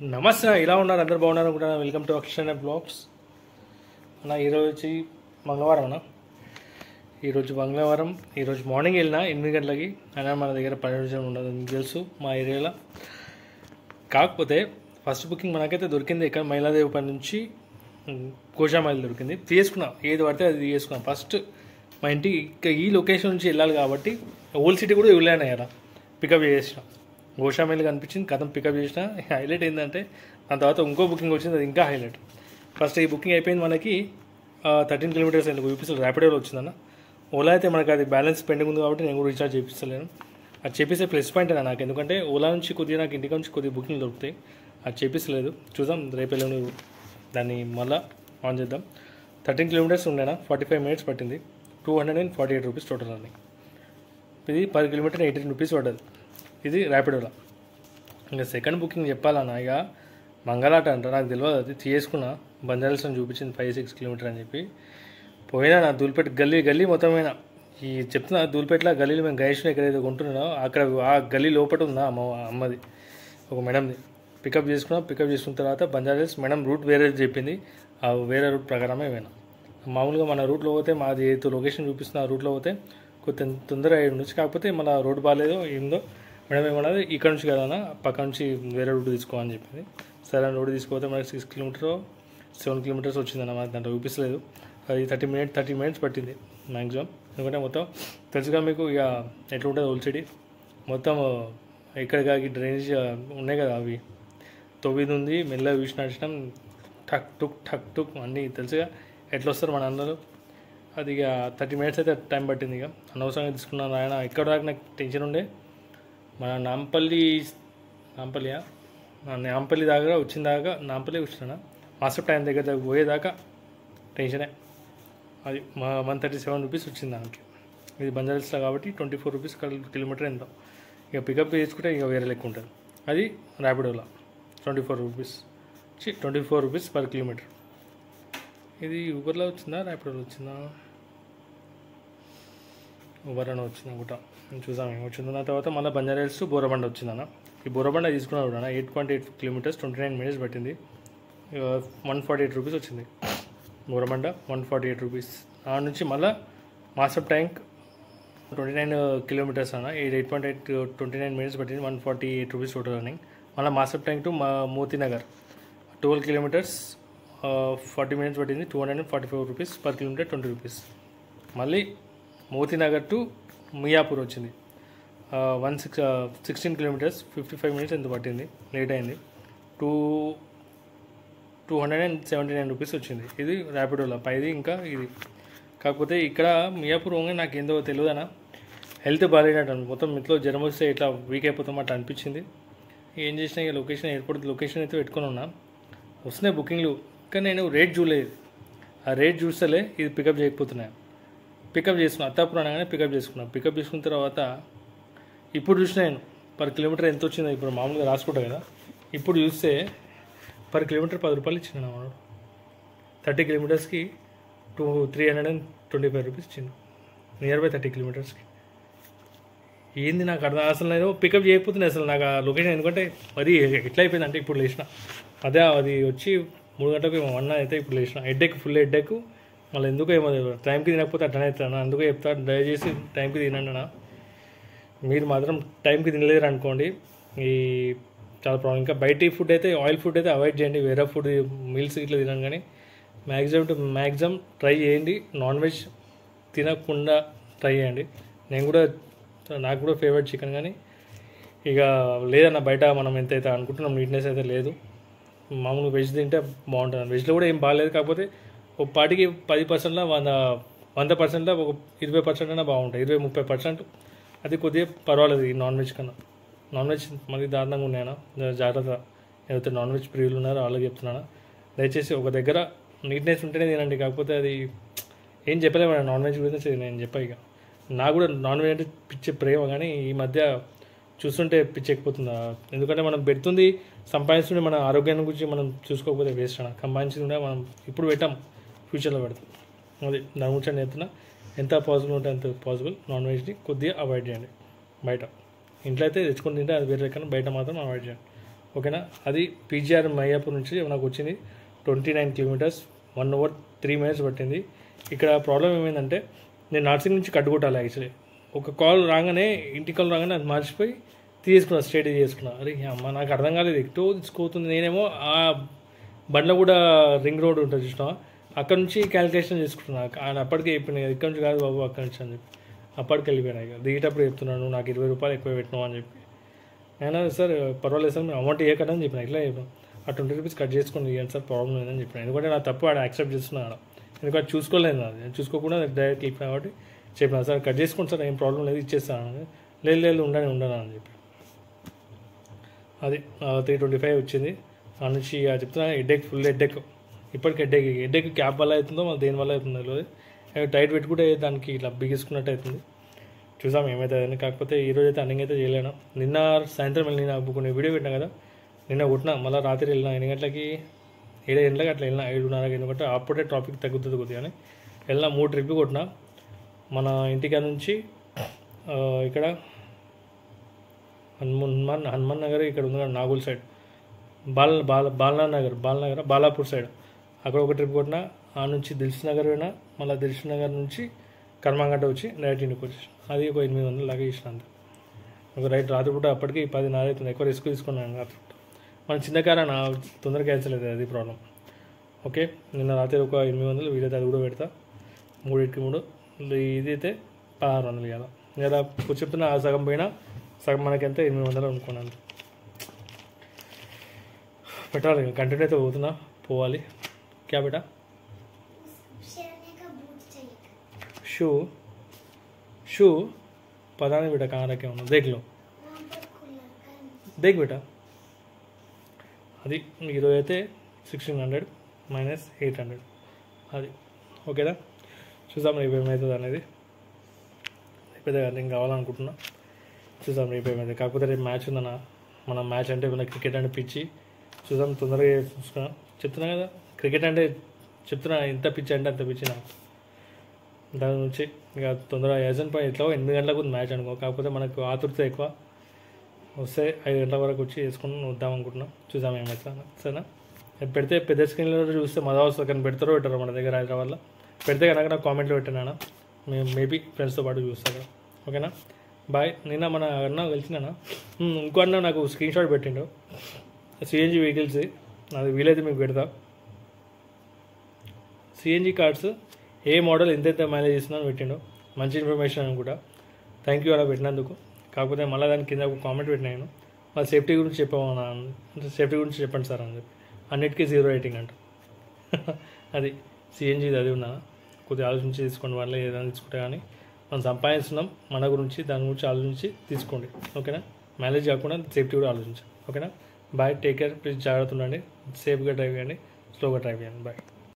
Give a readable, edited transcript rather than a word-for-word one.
నమస్తే, ఇలా ఉన్నారు అందరు బాగున్నారు అనుకుంటున్నా. Welcome to Akshar blogs. అన్న ఈరోజు మంగళవారం అన్న. ఈరోజు మార్నింగ్ వెళ్ళిన 8 గంటలకి. అయినా మన దగ్గర పర్మిషన్ ఉండదు, మీకు తెలుసు మా ఏరియాలో. కాకపోతే ఫస్ట్ బుకింగ్ మనకైతే దొరికింది ఇక్కడ మైలాదేవిపల్లి నుంచి కోశామైల్ దొరికింది. తీసుకున్నా, ఏది పడితే అది తీసుకున్నాం. ఫస్ట్ మా ఇంటికి ఈ లొకేషన్ నుంచి వెళ్ళాలి కాబట్టి ఓల్డ్ సిటీ కూడా వెళ్ళాను కదా, పికప్ చేసిన. గోషామైల్ కనిపించింది, కథం పికప్ చేసిన. హైలైట్ ఏంటంటే దాని తర్వాత ఇంకో బుకింగ్ వచ్చింది, అది ఇంకా హైలైట్. ఫస్ట్ ఈ బుకింగ్ అయిపోయింది మనకి 13 కిలోమీటర్స్ అయింది. యూపీసీలో ర్యాపిడోలో వచ్చిందన్న. ఓలా అయితే మనకి అది బ్యాలెన్స్ పెండింగ్ ఉంది కాబట్టి నేను కూడా రీఛార్జ్ చేపిస్తలేను. అది చేపిస్తే ప్లస్ పాయింట్ అన్న నాకు, ఎందుకంటే ఓలా నుంచి కొద్దిగా నాకు ఇంటికి నుంచి కొద్దిగా బుకింగ్ దొరుకుతాయి. అది చేపిస్తలేదు, చూద్దాం రేపు వెళ్ళి దాన్ని మళ్ళీ ఆన్ చేద్దాం. 13 కిలోమీటర్స్ ఉండేనా, 45 మినిట్స్ పట్టింది. 248 రూపీస్ టోటల్ అని. ఇది 10 కిలోమీటర్ 18 రూపీస్ పడ్డది. ఇది ర్యాపిడోలో. ఇంకా సెకండ్ బుకింగ్ చెప్పాలన్నా, ఇక మంగళాట అంట, నాకు తెలియదు. అది చేసుకున్నా, బంజారాల్స్ అని చూపించింది 5-6 కిలోమీటర్ అని చెప్పి పోయినా. నా దూల్పేట గల్లీ మొత్తం పోయినా. ఈ చెప్తున్నా, దూల్పేటలో గల్లీలో మేము గణేష్ని ఎక్కడైతే కొంటున్నానో అక్కడ ఆ గల్లీ లోపల ఉందా అమ్మది ఒక మేడంది. పికప్ చేసుకున్న తర్వాత బంజారాల్స్ మేడం రూట్ వేరే చెప్పింది. ఆ వేరే రూట్ ప్రకారమే పోయినా. మామూలుగా మన రూట్లో పోతే మాది ఏదో లొకేషన్ చూపిస్తున్న ఆ రూట్లో పోతే కొంచెం తొందరగా అయ్యి ఉండొచ్చు. కాకపోతే మన రోడ్డు బాగాలేదో ఏందో మేడం ఏమన్నది, ఇక్కడ నుంచి కదా పక్క నుంచి వేరే రూట్ తీసుకోమని చెప్పింది. సరే రోడ్డు తీసుకుపోతే మనకి 6 కిలోమీటర్ 7 కిలోమీటర్స్ వచ్చిందన్న. మనకి దాంట్లో చూపిస్తలేదు. అది 30 మినిట్స్ పట్టింది మ్యాక్సిమం. ఎందుకంటే మొత్తం తెలుసుగా మీకు ఇక ఎట్లా ఉంటుంది ఓల్డ్ సిటీ మొత్తం. ఎక్కడికి డ్రైనేజ్ ఉన్నాయి కదా, అవి తొవ్విది ఉంది. మెల్లగా చూసి నడిచినాం, ఠక్ టుక్ అన్నీ తెలుసుగా ఎట్లా వస్తారు మన అందరూ. అది ఇక 30 మినిట్స్ అయితే టైం పట్టింది. ఇక అనవసరంగా తీసుకున్నాను ఆయన. ఎక్కడ దాకా నాకు టెన్షన్ ఉండే, మన నాంపల్లి దాకా వచ్చిన దాకా, నాంపల్లి వచ్చినా మాస్టర్ టైం దగ్గర పోయేదాకా టెన్షనే. అది 137 రూపీస్ వచ్చింది దానికి. ఇది బంజారాస్లో కాబట్టి 24 రూపీస్ కిలోమీటర్ ఎంతో. ఇక పికప్ చేసుకుంటే ఇక వేరే లెక్క ఉంటుంది. అది ర్యాపిడోలో 24 రూపీస్ పర్ కిలోమీటర్. ఇది ఊబర్లో వచ్చిందా, ర్యాపిడోలో వచ్చిందా? ఊబర్ అని వచ్చింది అనుకుంటా, చూసాం ఏమి వచ్చింది. దాని తర్వాత మళ్ళీ బంజారాల్స్ బోరబండ వచ్చిందన్న. ఈ బోరబండ తీసుకున్నాడు కూడా 8.8 కిలోమీటర్స్ 29 మినిట్స్ పట్టింది. 148 రూపీస్ వచ్చింది బోరబండ, 148 రూపీస్. ఆ నుంచి మళ్ళీ మాసప్ ట్యాంక్ 29 కిలోమీటర్స్ అన్న. 8.8 29 మినిట్స్ పట్టింది, 148 రూపీస్ టోటల్ రన్నింగ్. మళ్ళీ Masab Tank to Motinagar 12 kilometres 40 minutes పట్టింది, 244 రూపీస్ పర్ కిలోమీటర్ 20 రూపీస్. మళ్ళీ మోతీనగర్ టు మియాపూర్ వచ్చింది 16 కిలోమీటర్స్ 55 మినిట్స్ ఎంత పట్టింది, లేట్ అయింది. 279 రూపీస్ వచ్చింది. ఇది ర్యాపిడోలో పైది. ఇంకా ఇది కాకపోతే ఇక్కడ మియాపూర్ పోగా నాకు ఏందో తెలియదనా, హెల్త్ బాగాలేనట్టు మొత్తం. ఇంట్లో జ్వరం వస్తే ఇట్లా వీక్ అయిపోతాం అట్లా అనిపించింది. ఏం చేసినా ఇక ఎయిర్పోర్ట్ లొకేషన్ అయితే పెట్టుకుని ఉన్నా. వస్తున్నాయి బుకింగ్లు, కానీ నేను రేట్ చూడలేదు. ఆ రేట్ చూస్తలే ఇది పికప్ చేయకపోతున్నాయి. పికప్ చేసుకున్నా, అత్తాపురం అనగానే పికప్ చేసుకున్న తర్వాత ఇప్పుడు చూసిన నేను పర్ కిలోమీటర్ ఎంత వచ్చిందో. ఇప్పుడు మామూలుగా రాసుకుంటా కదా, ఇప్పుడు చూస్తే పర్ కిలోమీటర్ 10 రూపాయలు ఇచ్చిండు వాడు. 30 కిలోమీటర్స్కి 325 రూపీస్ ఇచ్చిండు, నియర్ బై 30 కిలోమీటర్స్కి. ఏంది నాకు అర్థం అసలు. నేను పికప్ చేయకపోతున్నాయి అసలు నాకు ఆ లొకేషన్. ఎందుకంటే అది ఎట్లా అయిపోయింది అంటే, ఇప్పుడు లేచిన అదే అది వచ్చి 3 గంటలకు 1 అయితే ఇప్పుడు లేచిన ఫుల్ హెడ్ఏక్. మళ్ళీ ఎందుకో ఏమో టైంకి తినకపోతే అట్లనే అవుతాను. అందుకే చెప్తాను, దయచేసి టైంకి తినండి అన్న. మీరు మాత్రం టైంకి తినలేరు అనుకోండి, ఈ చాలా ప్రాబ్లం. ఇంకా బయట ఫుడ్ అయితే, ఆయిల్ ఫుడ్ అయితే అవాయిడ్ చేయండి. వేరే ఫుడ్ మీల్స్ ఇట్లా తినండి, కానీ మ్యాక్సిమం ట్రై చేయండి. నాన్ వెజ్ తినకుండా ట్రై చేయండి. నాకు కూడా ఫేవరెట్ చికెన్, కానీ ఇక లేదన్న బయట మనం ఎంతైతే అనుకుంటున్నాం నీట్నెస్ అయితే లేదు. మామూలుగా వెజ్ తింటే బాగుంటుంది. వెజ్లో కూడా ఏం బాగాలేదు, కాకపోతే ఒక పాటికి 10%లో 100%లో ఒక 20% అయినా బాగుంటాయి. 20-30% అది కొద్దిగా పర్వాలేదు ఈ నాన్ వెజ్ కన్నా. నాన్ వెజ్ మళ్ళీ దారుణంగా ఉన్నాయన్నా, జాగ్రత్త. ఏదైతే నాన్ వెజ్ ప్రియులు ఉన్నారో వాళ్ళకి చెప్తున్నాను, దయచేసి ఒక దగ్గర నీట్నెస్ ఉంటేనే తినండి. కాకపోతే అది ఏం చెప్పలేము నాన్ వెజ్ గురించి. నేను చెప్పా, ఇక నాకు కూడా నాన్ వెజ్ అంటే పిచ్చే ప్రేమ, కానీ ఈ మధ్య చూస్తుంటే పిచ్చెక్కిపోతుందా. ఎందుకంటే మనం పెడుతుంది సంపాదిస్తుంటే మన ఆరోగ్యాన్ని గురించి మనం చూసుకోకపోతే వేస్ట్ అన్న. సంపాదించింది మనం ఇప్పుడు పెట్టాం, ఫ్యూచర్లో పెడతాం. అది దాని గురించి నేను చెప్తున్నా. ఎంత పాసిబుల్ ఉంటే అంత పాసిబుల్ నాన్ వెజ్ని కొద్దిగా అవాయిడ్ చేయండి. బయట ఇంట్లో అయితే తెచ్చుకొని తింటే అది వేరే, కానీ బయట మాత్రం అవాయిడ్ చేయండి. ఓకేనా. అది పీజీఆర్ మైయాపూర్ నుంచి నాకు వచ్చింది 29 కిలోమీటర్స్, 1 hour 3 minutes పట్టింది. ఇక్కడ ప్రాబ్లం ఏమైందంటే నేను నర్సింగ్ నుంచి కట్టుకుంటాను యాక్చువల్లీ. ఒక కాల్ రాగానే ఇంటి కాల్ రాగానే అది మర్చిపోయి తీసుకున్నా, స్ట్రేట్ చేసుకున్నా. అరే అమ్మ నాకు అర్థం కాలేదు, ఎక్కువ తీసుకోతుంది. నేనేమో ఆ బండ్లో కూడా రింగ్ రోడ్ ఉంటుంది చూసినా, అక్కడ నుంచి క్యాలిక్యులేషన్ చేసుకుంటున్నా. ఆయన అప్పటికే చెప్పిన ఇక్కడ నుంచి కాదు బాబు అక్కడి నుంచి అని చెప్పి అప్పటికి వెళ్ళిపోయినా. ఇక దిగేటప్పుడు చెప్తున్నాను నాకు 20 రూపాయలు ఎక్కువ పెట్టినావు అని చెప్పి. అయినా సార్ పర్వాలేదు సార్, మీరు అమౌంట్ ఇవ్వకదా అని చెప్పిన. ఇట్లా చెప్పాను, ఆ 20 రూపీస్ కట్ చేసుకుని ఇవ్వండి సార్, ప్రాబ్లం లేదని చెప్పిన. ఎందుకంటే నా తప్పు ఆడ యాక్సెప్ట్ చేస్తున్నాను, ఎందుకంటే చూసుకోలేదు, అది చూసుకోకుండా చూసుకోకుండా డైరెక్ట్ వెళ్ళిపోయినా కాబట్టి చెప్పిన. సార్ కట్ చేసుకోండి సార్, ఏం ప్రాబ్లం లేదు ఇచ్చేస్తాను. లేదు ఉండను అని చెప్పి. అది 325 వచ్చింది. ఆ నుంచి చెప్తున్నా హెడ్ఏక్, ఫుల్ హెడ్ఏక్. ఇప్పటికి హెడ్ఏక్ క్యాప్ వల్ల అవుతుందో మరి దేని వల్ల అవుతుందో తెలియదు. టైట్ పెట్టుకుంటే దానికి ఇట్లా బిగించుకున్నట్టు అవుతుంది. చూసాం ఏమవుతుందని. కాకపోతే ఈరోజు అయితే రన్నింగ్ అయితే చేయలేను. నిన్న సాయంత్రం వెళ్ళి నేను కొన్ని వీడియో పెట్టినా కదా, నిన్న కొట్టినా, మళ్ళీ రాత్రి వెళ్ళినా 8 గంటలకి 7 గంటలకి అట్లా వెళ్ళినా, 7:30కి. ఎందుకంటే అప్పుడే ట్రాఫిక్ తగ్గుతుంది కొద్దిగా అని వెళ్ళినా. 3 ట్రిప్లు కొట్టినా. మన ఇంటికా నుంచి ఇక్కడ హనుమాన్ నగర్ ఇక్కడ ఉంది కదా, నాగూల్ సైడ్, బాలాపూర్ సైడ్ అక్కడ ఒక ట్రిప్ కొట్టినా. ఆ నుంచి దిల్సుఖ్ నగర్ పోయినా, మళ్ళీ దిల్సుఖ్ నగర్ నుంచి కర్మంగట్ట వచ్చి డైరెక్ట్ ఇంటికి వచ్చేసి అది ఒక 800 లాగా ఇచ్చిన. అంతే ఒక రాత్రిపూట అప్పటికి 10:30 అవుతుంది. ఎక్కువ రిస్క్ తీసుకున్నాను రాత్రిపూట. మన చిన్న కార్ నా తొందరగా క్యాన్సిల్ అవుతుంది, అది ప్రాబ్లం. ఓకే, నిన్న రాత్రి ఒక 800 వీలైతే అది కూడా పెడతా. 3 ఇది అయితే 1600 కదా. లేదా చెప్తున్నా సగం పోయినా సగం మనకెంత 800 అనుకున్నాను. పెట్టాలి, కంటిన్యూ అయితే పోవాలి. క్యా బేటా? शू पता नहीं बेटा कहाँ रखे होना, देख लो, देख बेटा. అది ఈరోజు అయితే 1600 మైనస్ 800 అది. ఓకేనా, చూద్దాం రేపు ఏమవుతుంది అనేది. రేపైతే నేను కావాలనుకుంటున్నా, చూద్దాం రేపు ఏమైతే. కాకపోతే రేపు మ్యాచ్ ఉందన్న. మన మ్యాచ్ అంటే మన క్రికెట్ అంటే పిచ్చి. చూద్దాం తొందరగా చూసుకున్నా. చెప్తున్నా కదా క్రికెట్ అంటే, చెప్తున్నా ఎంత పిచ్చి అంటే అంత పిచ్చి నాకు. దాని నుంచి ఇక తొందరగా ఏజెంట్ పై ఎట్లా 8 గంటలకు ఉంది మ్యాచ్ అనుకో. కాకపోతే మనకు ఆతురత ఎక్కువ. వస్తే 5 గంటల వరకు వచ్చి వేసుకుని వద్దాం అనుకుంటున్నాం. చూద్దాం ఏమవుతుందా. సరేనా, పెడితే పెద్ద స్క్రీన్లో చూస్తే మజా వస్తుంది. కానీ పెడతారో పెట్టారో మన దగ్గర హైదరాబాద్లో. పెడితే కనుక నాకు కామెంట్లో పెట్టినా, మేబీ ఫ్రెండ్స్తో పాటు చూస్తాను. ఓకేనా, బాయ్. నిన్న మన అన్న కలిసినా, ఇంకో అన్న నాకు స్క్రీన్ షాట్ పెట్టిండు సిఎన్జి వెహికల్స్. అది వీలైతే మీకు పెడతా. సిఎన్జి కార్డ్స్ ఏ మోడల్ ఎంతెంత మైలేజ్ ఇస్తుందని పెట్టిండు. మంచి ఇన్ఫర్మేషన్ అనుకుంటా. థ్యాంక్ యూ అలా పెట్టినందుకు. కాకపోతే మళ్ళీ దాని కింద ఒక కామెంట్ పెట్టినాను, మళ్ళీ సేఫ్టీ గురించి చెప్పమన్నా, సేఫ్టీ గురించి చెప్పండి సార్ అని చెప్పి. అన్నిటికీ 0 రేటింగ్ అంట. అది సిఎన్జిది అది ఉన్నా. కొద్దిగా ఆలోచించి తీసుకోండి. వల్ల ఏదైనా తీసుకుంటే కానీ మనం సంపాదిస్తున్నాం, మన గురించి దాని గురించి ఆలోచించి తీసుకోండి. ఓకేనా, మైలేజ్ కాకుండా సేఫ్టీ కూడా ఆలోచించండి. ఓకేనా, బాయ్, టేక్ కేర్. ప్లీజ్ జాగ్రత్త ఉండండి, సేఫ్గా డ్రైవ్ చేయండి, స్లోగా డ్రైవ్ చేయండి. బాయ్.